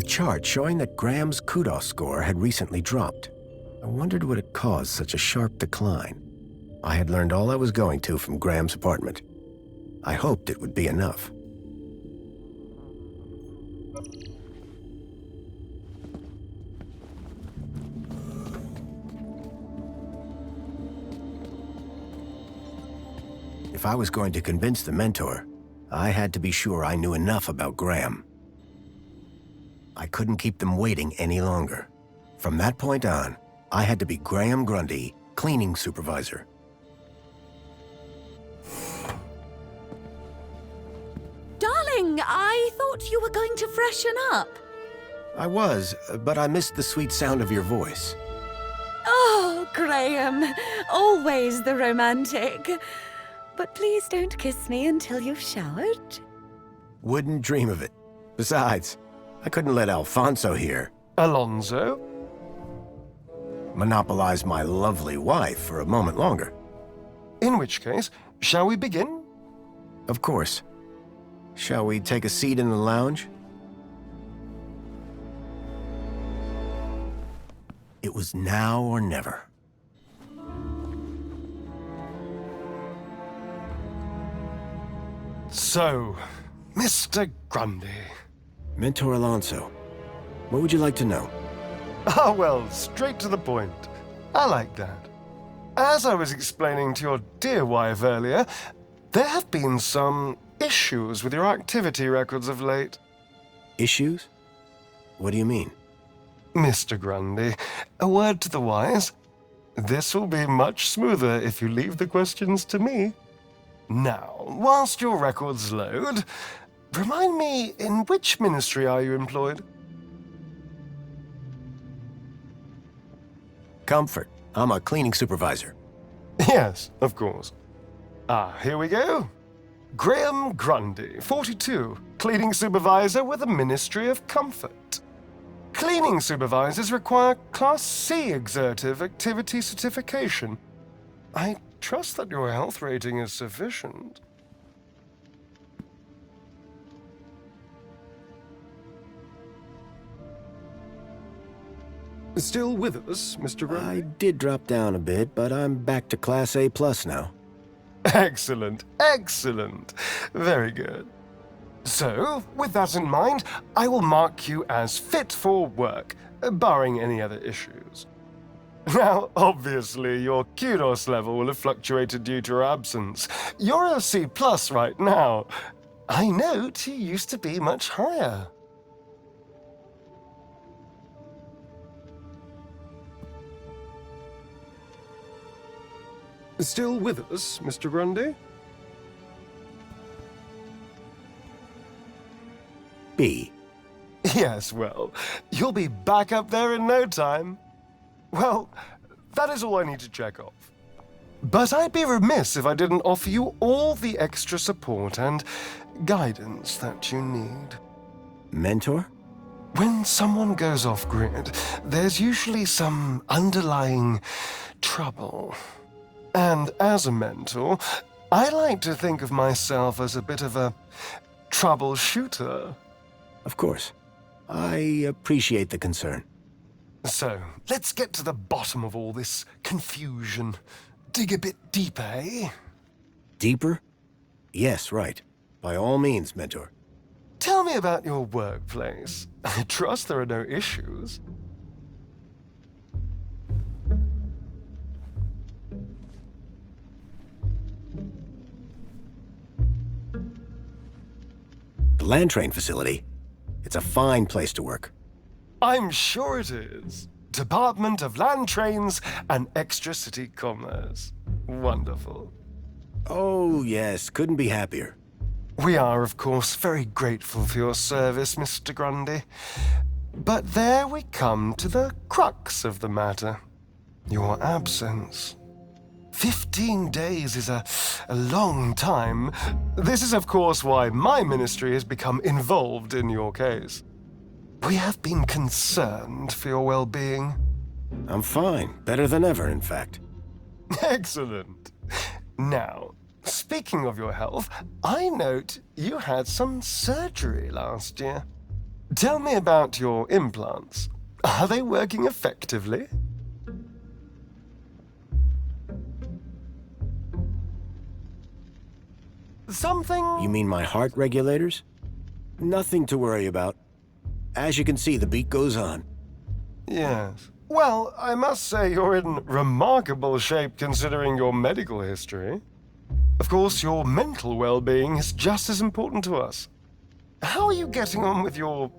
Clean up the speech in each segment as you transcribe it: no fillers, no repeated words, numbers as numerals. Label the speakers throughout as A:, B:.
A: chart showing that Graham's kudos score had recently dropped. I wondered what had caused such a sharp decline. I had learned all I was going to from Graham's apartment. I hoped it would be enough. If I was going to convince the mentor, I had to be sure I knew enough about Graham. I couldn't keep them waiting any longer. From that point on, I had to be Graham Grundy, cleaning supervisor.
B: Darling, I thought you were going to freshen up.
A: I was, but I missed the sweet sound of your voice.
B: Oh, Graham, always the romantic. But please don't kiss me until you've showered.
A: Wouldn't dream of it. Besides, I couldn't let Alfonso here
C: Alonso?
A: monopolize my lovely wife for a moment longer.
C: In which case, shall we begin?
A: Of course. Shall we take a seat in the lounge? It was now or never.
C: So, Mr. Grundy.
A: Mentor Alonso, what would you like to know?
C: Ah, well, straight to the point. I like that. As I was explaining to your dear wife earlier, there have been some issues with your activity records of late.
A: Issues? What do you mean?
C: Mr. Grundy, a word to the wise. This will be much smoother if you leave the questions to me. Now, whilst your records load, remind me, in which ministry are you employed?
A: Comfort. I'm a cleaning supervisor.
C: Yes, of course. Ah, here we go. Graham Grundy, 42, cleaning supervisor with the Ministry of Comfort. Cleaning supervisors require Class C exertive activity certification. I trust that your health rating is sufficient. Still with us, Mr. Grundy?
A: I did drop down a bit, but I'm back to Class A+ now.
C: Excellent, excellent. Very good. So, with that in mind, I will mark you as fit for work, barring any other issues. Now, obviously, your kudos level will have fluctuated due to your absence. You're a C+ right now. I note you used to be much higher. Still with us, Mr. Grundy?
A: B.
C: Yes, well, you'll be back up there in no time. Well, that is all I need to check off. But I'd be remiss if I didn't offer you all the extra support and guidance that you need.
A: Mentor?
C: When someone goes off-grid, there's usually some underlying trouble. And as a mentor, I like to think of myself as a bit of a troubleshooter.
A: Of course. I appreciate the concern.
C: So, let's get to the bottom of all this confusion. Dig a bit deeper, eh?
A: Deeper? Yes, right. By all means, Mentor.
C: Tell me about your workplace. I trust there are no issues.
A: The land train facility. It's a fine place to work.
C: I'm sure it is. Department of Land Trains and Extra-City Commerce. Wonderful.
A: Oh, yes. Couldn't be happier.
C: We are, of course, very grateful for your service, Mr. Grundy. But there we come to the crux of the matter. Your absence. 15 days is a long time. This is, of course, why my ministry has become involved in your case. We have been concerned for your well-being.
A: I'm fine. Better than ever, in fact.
C: Excellent. Now, speaking of your health, I note you had some surgery last year. Tell me about your implants. Are they working effectively? Something...
A: You mean my heart regulators? Nothing to worry about. As you can see, the beat goes on.
C: Yes. Well, I must say you're in remarkable shape considering your medical history. Of course, your mental well-being is just as important to us. How are you getting on with your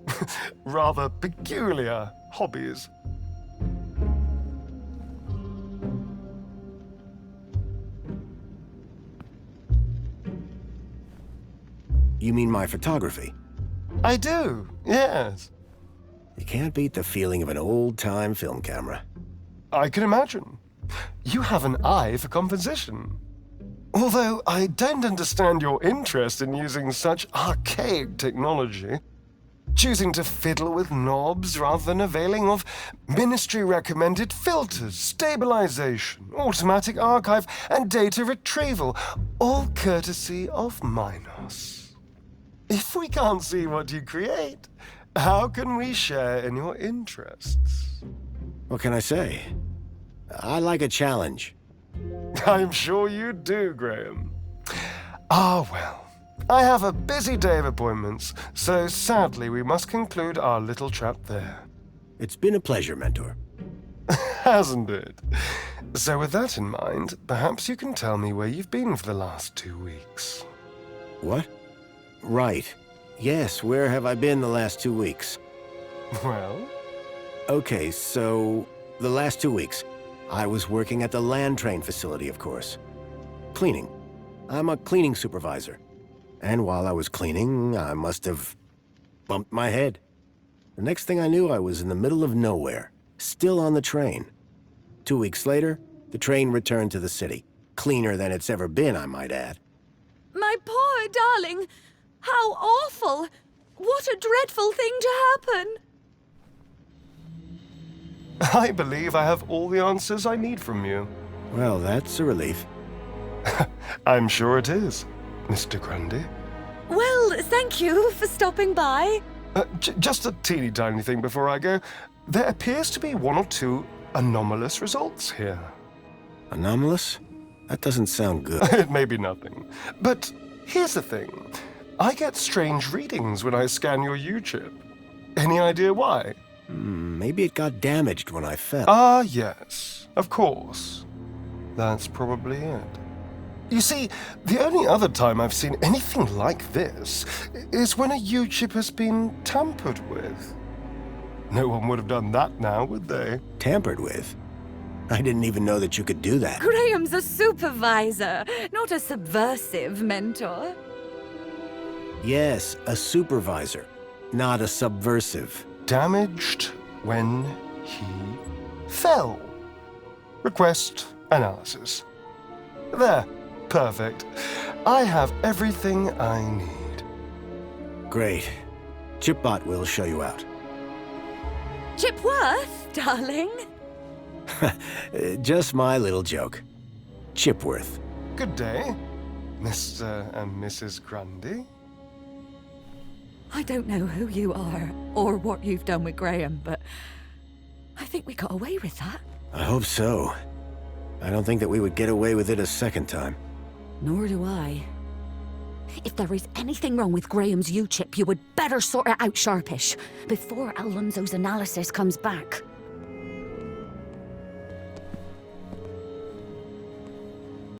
C: rather peculiar hobbies?
A: You mean my photography?
C: I do, yes.
A: You can't beat the feeling of an old-time film camera.
C: I can imagine. You have an eye for composition. Although I don't understand your interest in using such archaic technology, choosing to fiddle with knobs rather than availing of ministry-recommended filters, stabilization, automatic archive, and data retrieval, all courtesy of Minos. If we can't see what you create, how can we share in your interests?
A: What can I say? I like a challenge.
C: I'm sure you do, Graham. Ah, well. I have a busy day of appointments, so sadly we must conclude our little chat there.
A: It's been a pleasure, Mentor.
C: Hasn't it? So with that in mind, perhaps you can tell me where you've been for the last 2 weeks.
A: What? Right. Yes, where have I been the last 2 weeks?
C: Well?
A: Okay, so the last 2 weeks, I was working at the land train facility, of course. Cleaning. I'm a cleaning supervisor. And while I was cleaning, I must have bumped my head. The next thing I knew, I was in the middle of nowhere, still on the train. 2 weeks later, the train returned to the city. Cleaner than it's ever been, I might add.
B: My poor darling! How awful! What a dreadful thing to happen!
C: I believe I have all the answers I need from you.
A: Well, that's a relief.
C: I'm sure it is, Mr. Grundy.
B: Well, thank you for stopping by.
C: Just a teeny tiny thing before I go. There appears to be 1 or 2 anomalous results here.
A: Anomalous? That doesn't sound good.
C: It may be nothing. But here's the thing. I get strange readings when I scan your U-chip. Any idea why?
A: Maybe it got damaged when I fell.
C: Ah, yes. Of course. That's probably it. You see, the only other time I've seen anything like this is when a U-chip has been tampered with. No one would have done that now, would they?
A: Tampered with? I didn't even know that you could do that.
B: Graham's a supervisor, not a subversive mentor.
A: Yes, a supervisor, not a subversive.
C: Damaged when he fell. Request analysis. There. Perfect. I have everything I need.
A: Great. Chipbot will show you out.
B: Chipworth, darling.
A: Just my little joke. Chipworth.
C: Good day, Mr. and Mrs. Grundy.
B: I don't know who you are or what you've done with Graham, but I think we got away with that.
A: I hope so. I don't think that we would get away with it a second time.
B: Nor do I. If there is anything wrong with Graham's U-chip, you would better sort it out sharpish, before Alonso's analysis comes back.